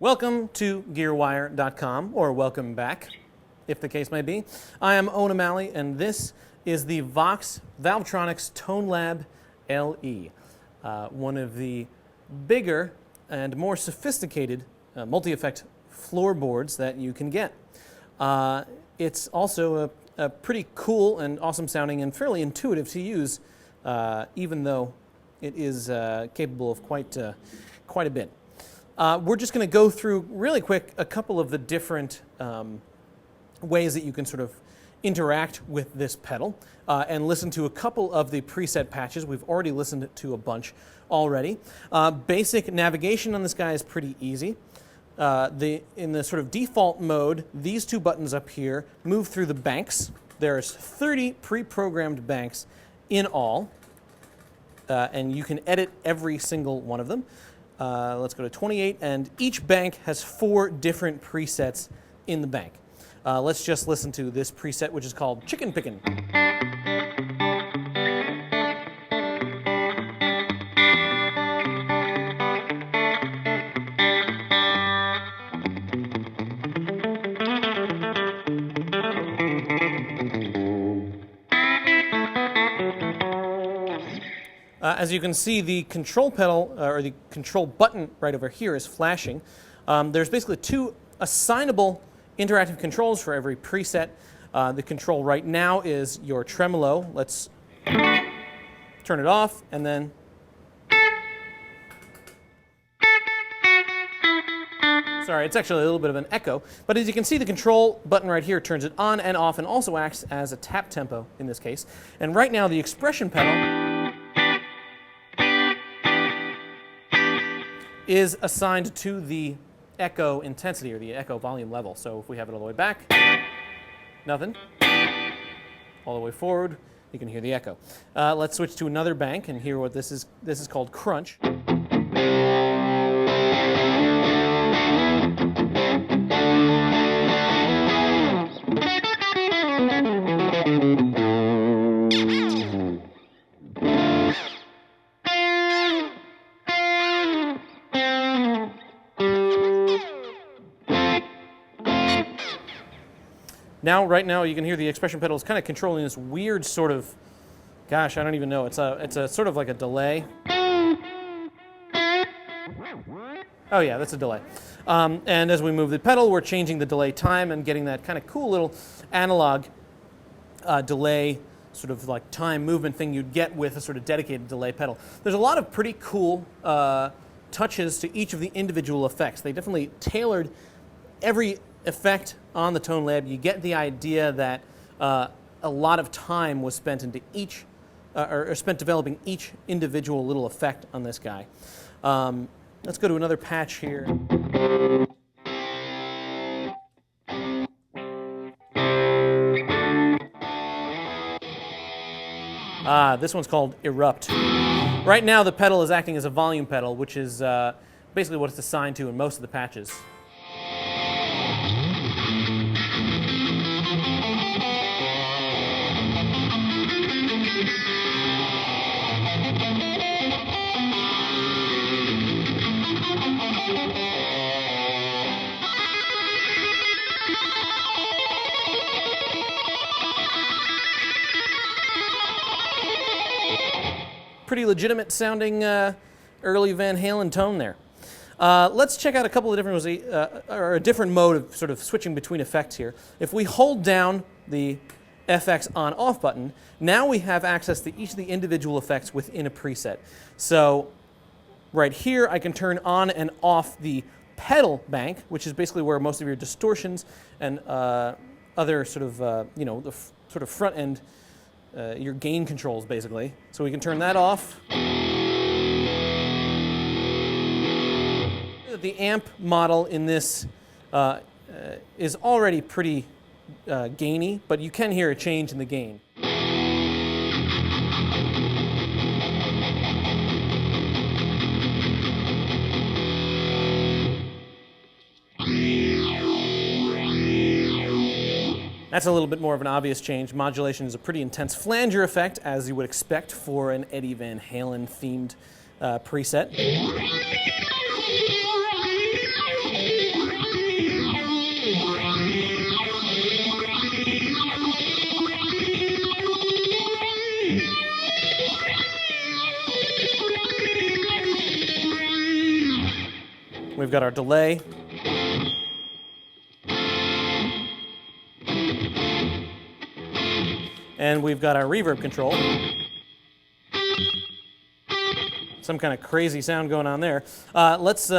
Welcome to GearWire.com, or welcome back, if the case may be. I am Owen O'Malley, and this is the VOX Valvetronix ToneLab LE, one of the bigger and more sophisticated multi-effect floorboards that you can get. It's also a pretty cool and awesome sounding and fairly intuitive to use, even though it is capable of quite a bit. We're just going to go through really quick a couple of the different ways that you can sort of interact with this pedal and listen to a couple of the preset patches. We've already listened to a bunch already. Basic navigation on this guy is pretty easy. In the sort of default mode, these two buttons up here move through the banks. There's 30 pre-programmed banks in all, and you can edit every single one of them. Let's go to 28, and each bank has 4 different presets in the bank. Let's just listen to this preset, which is called Chicken Pickin'. As you can see, the control pedal, or the control button right over here is flashing. There's basically 2 assignable interactive controls for every preset. The control right now is your tremolo. Let's turn it off, and then sorry, it's actually a little bit of an echo. But as you can see, the control button right here turns it on and off and also acts as a tap tempo in this case. And right now, the expression pedal is assigned to the echo intensity, or the echo volume level. So if we have it all the way back, nothing. All the way forward, you can hear the echo. Let's switch to another bank and hear what this is. This is called Crunch. Now, right now, you can hear the expression pedal is kind of controlling this weird sort of, gosh, I don't even know. It's a sort of like a delay. Oh yeah, that's a delay. And as we move the pedal, we're changing the delay time and getting that kind of cool little analog delay, sort of like time movement thing you'd get with a sort of dedicated delay pedal. There's a lot of pretty cool touches to each of the individual effects. They definitely tailored every effect on the ToneLab. You get the idea that a lot of time was spent into each, or spent developing each individual little effect on this guy. Let's go to another patch here. This one's called Erupt. Right now, the pedal is acting as a volume pedal, which is basically what it's assigned to in most of the patches. Pretty legitimate sounding early Van Halen tone there. Let's check out a couple of different ways, or a different mode of sort of switching between effects here. If we hold down the FX on-off button, now we have access to each of the individual effects within a preset. So right here, I can turn on and off the pedal bank, which is basically where most of your distortions and other sort of, you know, the sort of front end, your gain controls, basically. So we can turn that off. The amp model in this is already pretty gainy, but you can hear a change in the gain. That's a little bit more of an obvious change. Modulation is a pretty intense flanger effect, as you would expect for an Eddie Van Halen themed preset. We've got our delay. And we've got our reverb control. Some kind of crazy sound going on there. Let's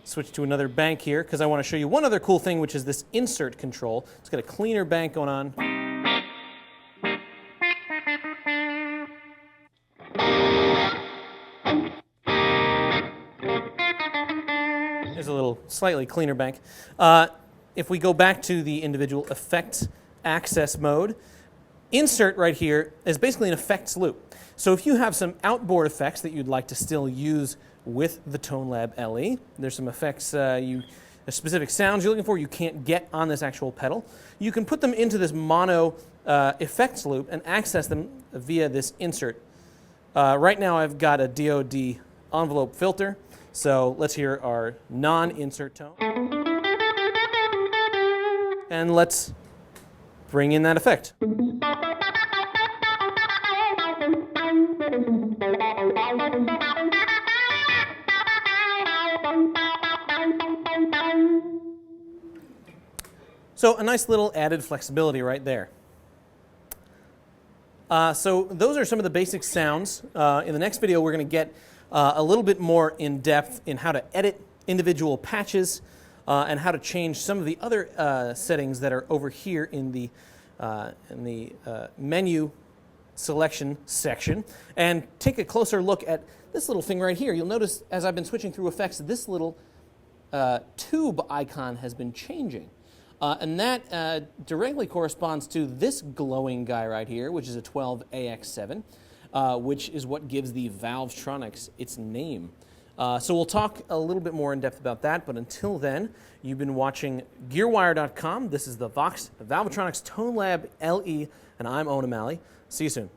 switch to another bank here, because I want to show you one other cool thing, which is this insert control. It's got a cleaner bank going on. There's a little slightly cleaner bank. If we go back to the individual effect access mode, insert right here is basically an effects loop. So if you have some outboard effects that you'd like to still use with the ToneLab LE, there's some effects, specific sounds you're looking for you can't get on this actual pedal, you can put them into this mono effects loop and access them via this insert. Right now I've got a DoD envelope filter, so let's hear our non-insert tone. And let's bring in that effect. So a nice little added flexibility right there. So those are some of the basic sounds. In the next video, we're going to get a little bit more in depth in how to edit individual patches and how to change some of the other settings that are over here in the menu selection section, and take a closer look at this little thing right here. You'll notice as I've been switching through effects, this little tube icon has been changing. And that directly corresponds to this glowing guy right here, which is a 12AX7, which is what gives the Valvetronix its name. So we'll talk a little bit more in depth about that, but until then, you've been watching GearWire.com. This is the VOX Valvetronix ToneLab LE, and I'm Owen O'Malley. See you soon.